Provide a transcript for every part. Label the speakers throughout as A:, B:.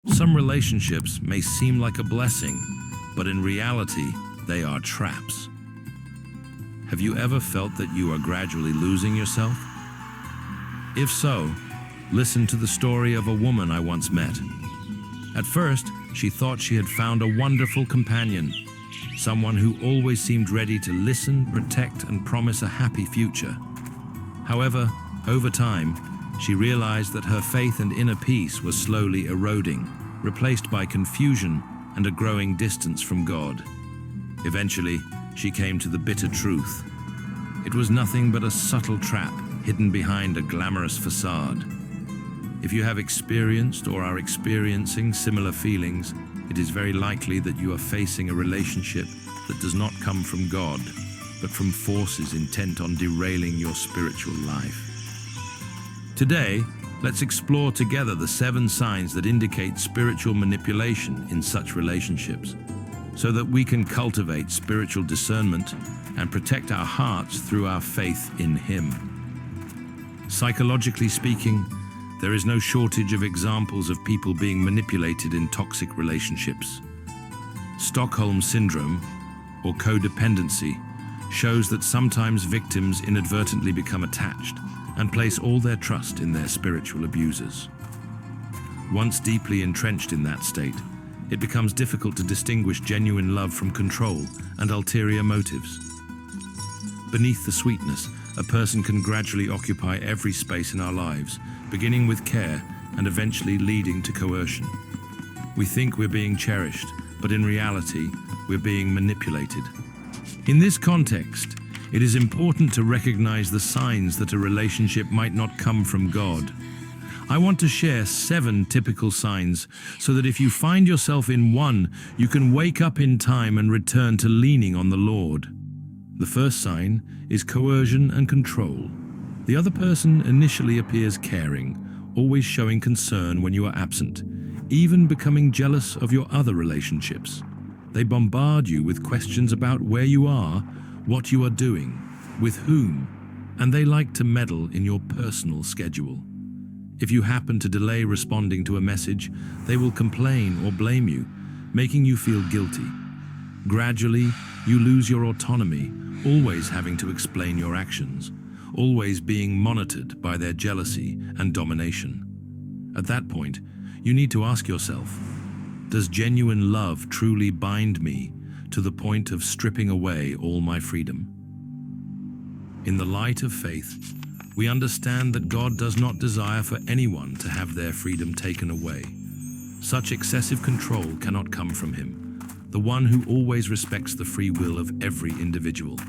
A: Some relationships may seem like a blessing, but in reality, they are traps. Have you ever felt that you are gradually losing yourself? If so, listen to the story of a woman I once met. At first, she thought she had found a wonderful companion, someone who always seemed ready to listen, protect, and promise a happy future. However, over time, she realized that her faith and inner peace were slowly eroding, replaced by confusion and a growing distance from God. Eventually, she came to the bitter truth. It was nothing but a subtle trap hidden behind a glamorous facade. If you have experienced or are experiencing similar feelings, it is very likely that you are facing a relationship that does not come from God, but from forces intent on derailing your spiritual life. Today, let's explore together the 7 signs that indicate spiritual manipulation in such relationships, so that we can cultivate spiritual discernment and protect our hearts through our faith in Him. Psychologically speaking, there is no shortage of examples of people being manipulated in toxic relationships. Stockholm Syndrome, or codependency, shows that sometimes victims inadvertently become attached and place all their trust in their spiritual abusers. Once deeply entrenched in that state, it becomes difficult to distinguish genuine love from control and ulterior motives. Beneath the sweetness, a person can gradually occupy every space in our lives, beginning with care and eventually leading to coercion. We think we're being cherished, but in reality, we're being manipulated. In this context, it is important to recognize the signs that a relationship might not come from God. I want to share 7 typical signs so that if you find yourself in one, you can wake up in time and return to leaning on the Lord. The first sign is coercion and control. The other person initially appears caring, always showing concern when you are absent, even becoming jealous of your other relationships. They bombard you with questions about where you are, what you are doing, with whom, and they like to meddle in your personal schedule. If you happen to delay responding to a message, they will complain or blame you, making you feel guilty. Gradually, you lose your autonomy, always having to explain your actions, always being monitored by their jealousy and domination. At that point, you need to ask yourself, does genuine love truly bind me to the point of stripping away all my freedom? In the light of faith, we understand that God does not desire for anyone to have their freedom taken away. Such excessive control cannot come from Him, the one who always respects the free will of every individual.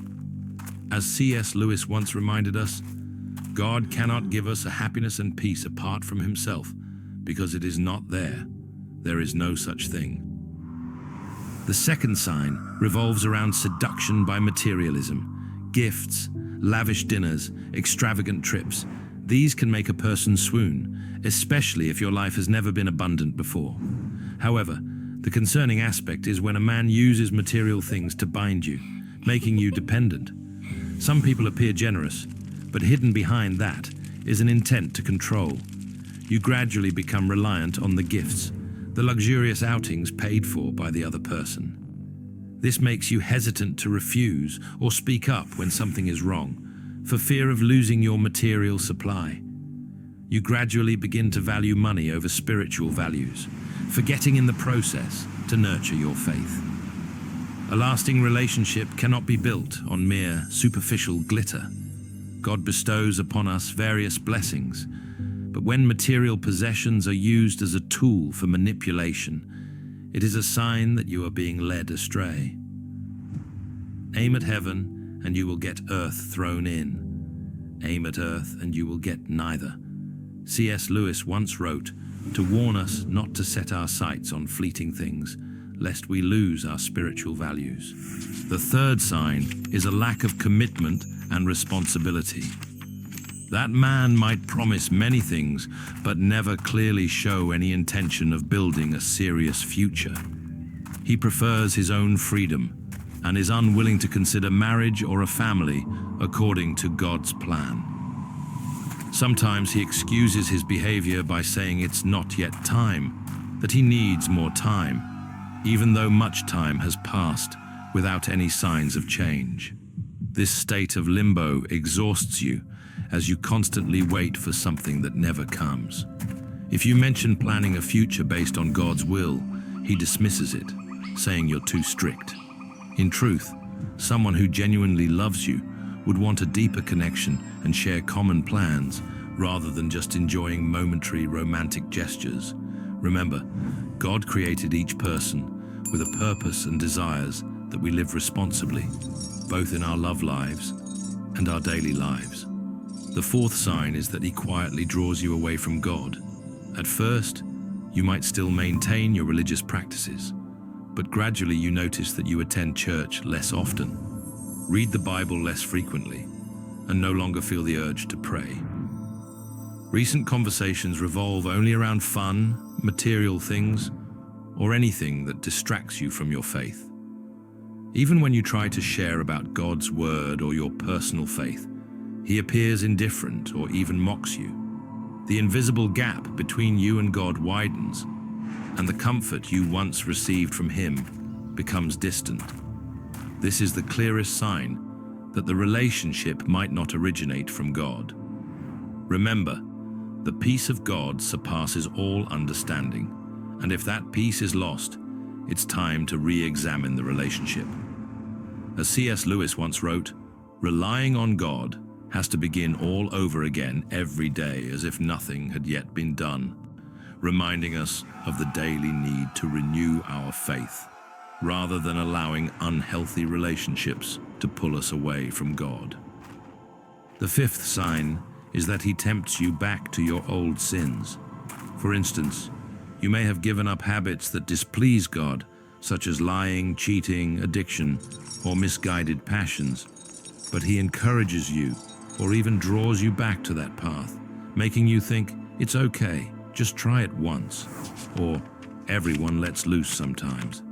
A: As C.S. Lewis once reminded us, God cannot give us a happiness and peace apart from Himself, because it is not there. There is no such thing. The second sign revolves around seduction by materialism. Gifts, lavish dinners, extravagant trips. These can make a person swoon, especially if your life has never been abundant before. However, the concerning aspect is when a man uses material things to bind you, making you dependent. Some people appear generous, but hidden behind that is an intent to control. You gradually become reliant on the gifts, the luxurious outings paid for by the other person. This makes you hesitant to refuse or speak up when something is wrong, for fear of losing your material supply. You gradually begin to value money over spiritual values, forgetting in the process to nurture your faith. A lasting relationship cannot be built on mere superficial glitter. God bestows upon us various blessings, but when material possessions are used as a tool for manipulation, it is a sign that you are being led astray. Aim at heaven, and you will get earth thrown in. Aim at earth, and you will get neither. C.S. Lewis once wrote, to warn us not to set our sights on fleeting things, lest we lose our spiritual values. The third sign is a lack of commitment and responsibility. That man might promise many things, but never clearly show any intention of building a serious future. He prefers his own freedom and is unwilling to consider marriage or a family according to God's plan. Sometimes he excuses his behavior by saying it's not yet time, that he needs more time, even though much time has passed without any signs of change. This state of limbo exhausts you as you constantly wait for something that never comes. If you mention planning a future based on God's will, he dismisses it, saying you're too strict. In truth, someone who genuinely loves you would want a deeper connection and share common plans rather than just enjoying momentary romantic gestures. Remember, God created each person with a purpose and desires that we live responsibly, both in our love lives and our daily lives. The fourth sign is that he quietly draws you away from God. At first, you might still maintain your religious practices, but gradually you notice that you attend church less often, read the Bible less frequently, and no longer feel the urge to pray. Recent conversations revolve only around fun, material things, or anything that distracts you from your faith. Even when you try to share about God's word or your personal faith, he appears indifferent or even mocks you. The invisible gap between you and God widens, and the comfort you once received from him becomes distant. This is the clearest sign that the relationship might not originate from God. Remember, the peace of God surpasses all understanding, and if that peace is lost, it's time to re-examine the relationship. As C.S. Lewis once wrote, "Relying on God has to begin all over again every day as if nothing had yet been done," reminding us of the daily need to renew our faith, rather than allowing unhealthy relationships to pull us away from God. The fifth sign is that he tempts you back to your old sins. For instance, you may have given up habits that displease God, such as lying, cheating, addiction, or misguided passions, but he encourages you or even draws you back to that path, making you think, "It's okay, just try it once," or "Everyone lets loose sometimes."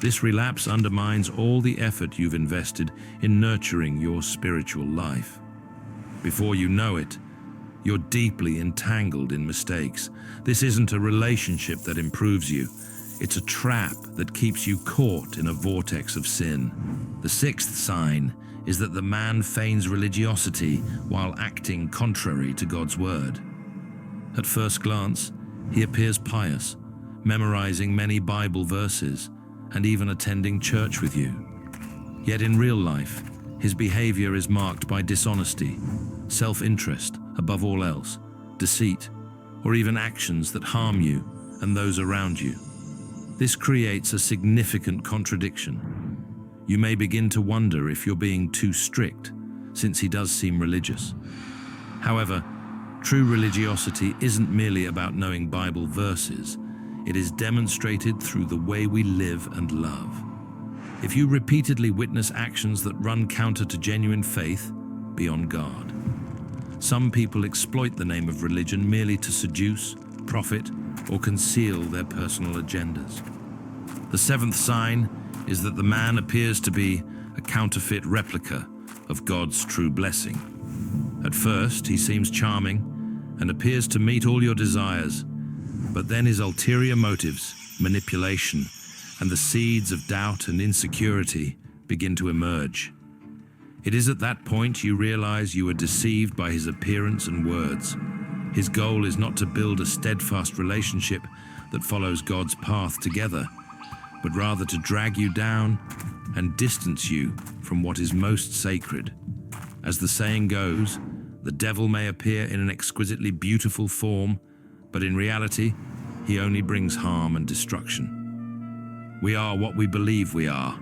A: This relapse undermines all the effort you've invested in nurturing your spiritual life. Before you know it, you're deeply entangled in mistakes. This isn't a relationship that improves you. It's a trap that keeps you caught in a vortex of sin. The sixth sign is that the man feigns religiosity while acting contrary to God's word. At first glance, he appears pious, memorizing many Bible verses, and even attending church with you. Yet in real life, his behavior is marked by dishonesty, self-interest above all else, deceit, or even actions that harm you and those around you. This creates a significant contradiction. You may begin to wonder if you're being too strict, since he does seem religious. However, true religiosity isn't merely about knowing Bible verses. It is demonstrated through the way we live and love. If you repeatedly witness actions that run counter to genuine faith, be on guard. Some people exploit the name of religion merely to seduce, profit, or conceal their personal agendas. The seventh sign is that the man appears to be a counterfeit replica of God's true blessing. At first, he seems charming and appears to meet all your desires, but then his ulterior motives, manipulation, and the seeds of doubt and insecurity begin to emerge. It is at that point you realize you are deceived by his appearance and words. His goal is not to build a steadfast relationship that follows God's path together, but rather to drag you down and distance you from what is most sacred. As the saying goes, the devil may appear in an exquisitely beautiful form, but in reality, he only brings harm and destruction. We are what we believe we are.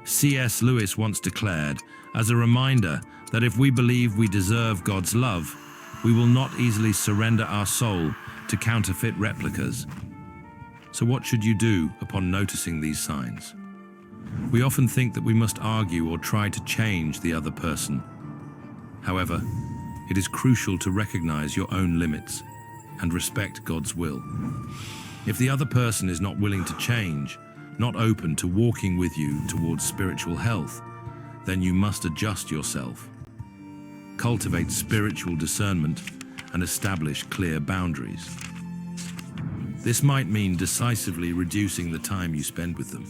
A: C.S. Lewis once declared, as a reminder that if we believe we deserve God's love, we will not easily surrender our soul to counterfeit replicas. So what should you do upon noticing these signs? We often think that we must argue or try to change the other person. However, it is crucial to recognize your own limits and respect God's will. If the other person is not willing to change, not open to walking with you towards spiritual health, then you must adjust yourself. Cultivate spiritual discernment and establish clear boundaries. This might mean decisively reducing the time you spend with them,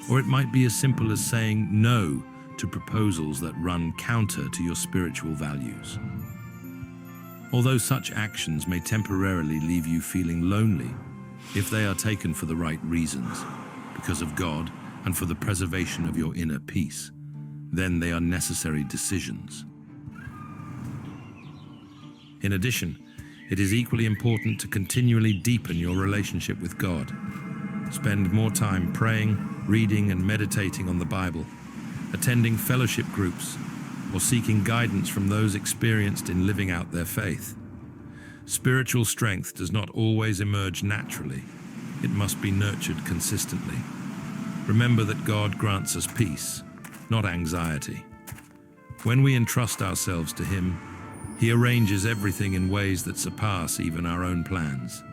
A: or it might be as simple as saying no to proposals that run counter to your spiritual values. Although such actions may temporarily leave you feeling lonely, if they are taken for the right reasons, because of God and for the preservation of your inner peace, then they are necessary decisions. In addition, it is equally important to continually deepen your relationship with God. Spend more time praying, reading, and meditating on the Bible, attending fellowship groups, or seeking guidance from those experienced in living out their faith. Spiritual strength does not always emerge naturally. It must be nurtured consistently. Remember that God grants us peace, not anxiety. When we entrust ourselves to Him, He arranges everything in ways that surpass even our own plans.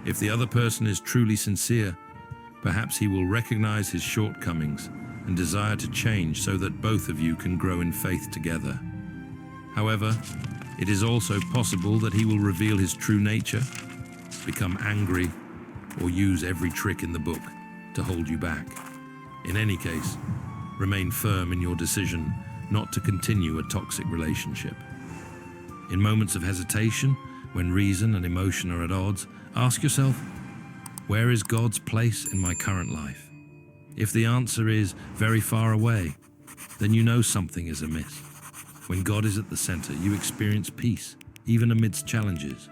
A: If the other person is truly sincere, perhaps he will recognize his shortcomings and desire to change so that both of you can grow in faith together. However, it is also possible that he will reveal his true nature, become angry, or use every trick in the book to hold you back. In any case, remain firm in your decision not to continue a toxic relationship. In moments of hesitation, when reason and emotion are at odds, ask yourself, where is God's place in my current life? If the answer is very far away, then you know something is amiss. When God is at the center, you experience peace, even amidst challenges.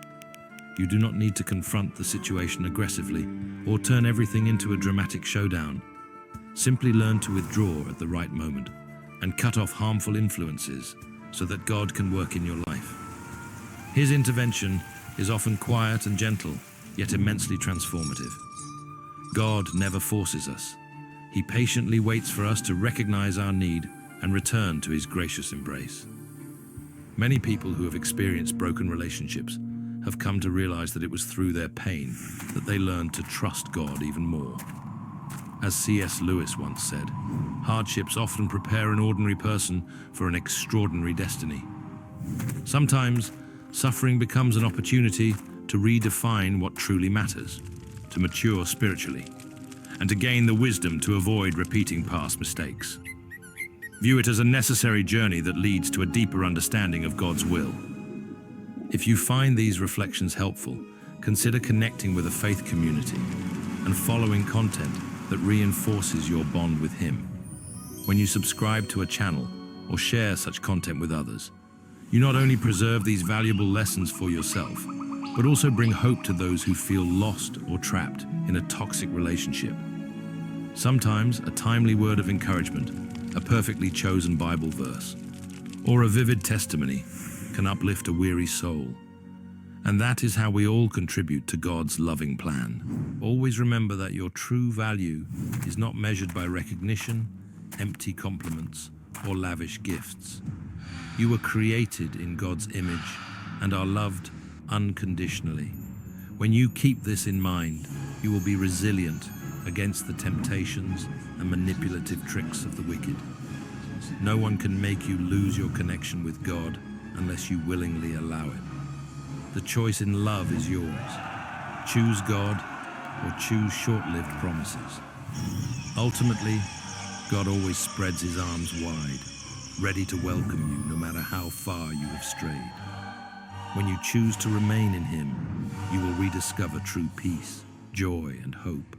A: You do not need to confront the situation aggressively or turn everything into a dramatic showdown. Simply learn to withdraw at the right moment and cut off harmful influences so that God can work in your life. His intervention is often quiet and gentle, yet immensely transformative. God never forces us. He patiently waits for us to recognize our need and return to His gracious embrace. Many people who have experienced broken relationships have come to realize that it was through their pain that they learned to trust God even more. As C.S. Lewis once said, hardships often prepare an ordinary person for an extraordinary destiny. Sometimes, suffering becomes an opportunity to redefine what truly matters, to mature spiritually, and to gain the wisdom to avoid repeating past mistakes. View it as a necessary journey that leads to a deeper understanding of God's will. If you find these reflections helpful, consider connecting with a faith community and following content that reinforces your bond with Him. When you subscribe to a channel or share such content with others, you not only preserve these valuable lessons for yourself, but also bring hope to those who feel lost or trapped in a toxic relationship. Sometimes a timely word of encouragement, a perfectly chosen Bible verse, or a vivid testimony can uplift a weary soul. And that is how we all contribute to God's loving plan. Always remember that your true value is not measured by recognition, empty compliments, or lavish gifts. You were created in God's image and are loved unconditionally. When you keep this in mind, you will be resilient against the temptations and manipulative tricks of the wicked. No one can make you lose your connection with God unless you willingly allow it. The choice in love is yours. Choose God or choose short-lived promises. Ultimately, God always spreads His arms wide, ready to welcome you no matter how far you have strayed. When you choose to remain in Him, you will rediscover true peace, joy, and hope.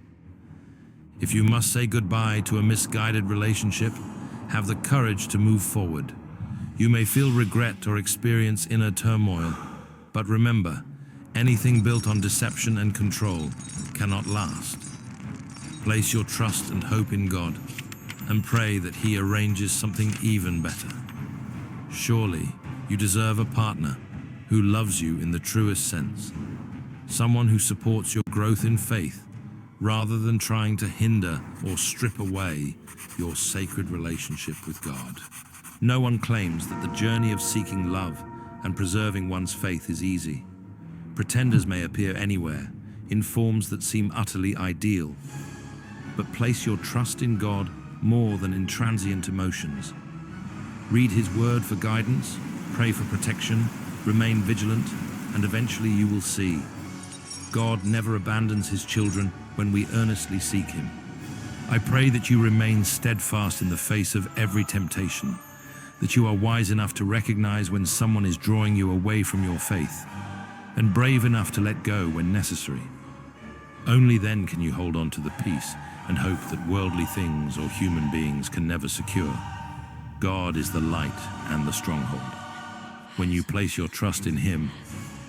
A: If you must say goodbye to a misguided relationship, have the courage to move forward. You may feel regret or experience inner turmoil, but remember, anything built on deception and control cannot last. Place your trust and hope in God and pray that He arranges something even better. Surely, you deserve a partner who loves you in the truest sense, someone who supports your growth in faith rather than trying to hinder or strip away your sacred relationship with God. No one claims that the journey of seeking love and preserving one's faith is easy. Pretenders may appear anywhere, in forms that seem utterly ideal. But place your trust in God more than in transient emotions. Read His word for guidance, pray for protection, remain vigilant, and eventually you will see. God never abandons his children when we earnestly seek him. I pray that you remain steadfast in the face of every temptation, that you are wise enough to recognize when someone is drawing you away from your faith, and brave enough to let go when necessary. Only then can you hold on to the peace and hope that worldly things or human beings can never secure. God is the light and the stronghold. When you place your trust in him,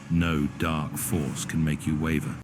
A: no dark force can make you waver.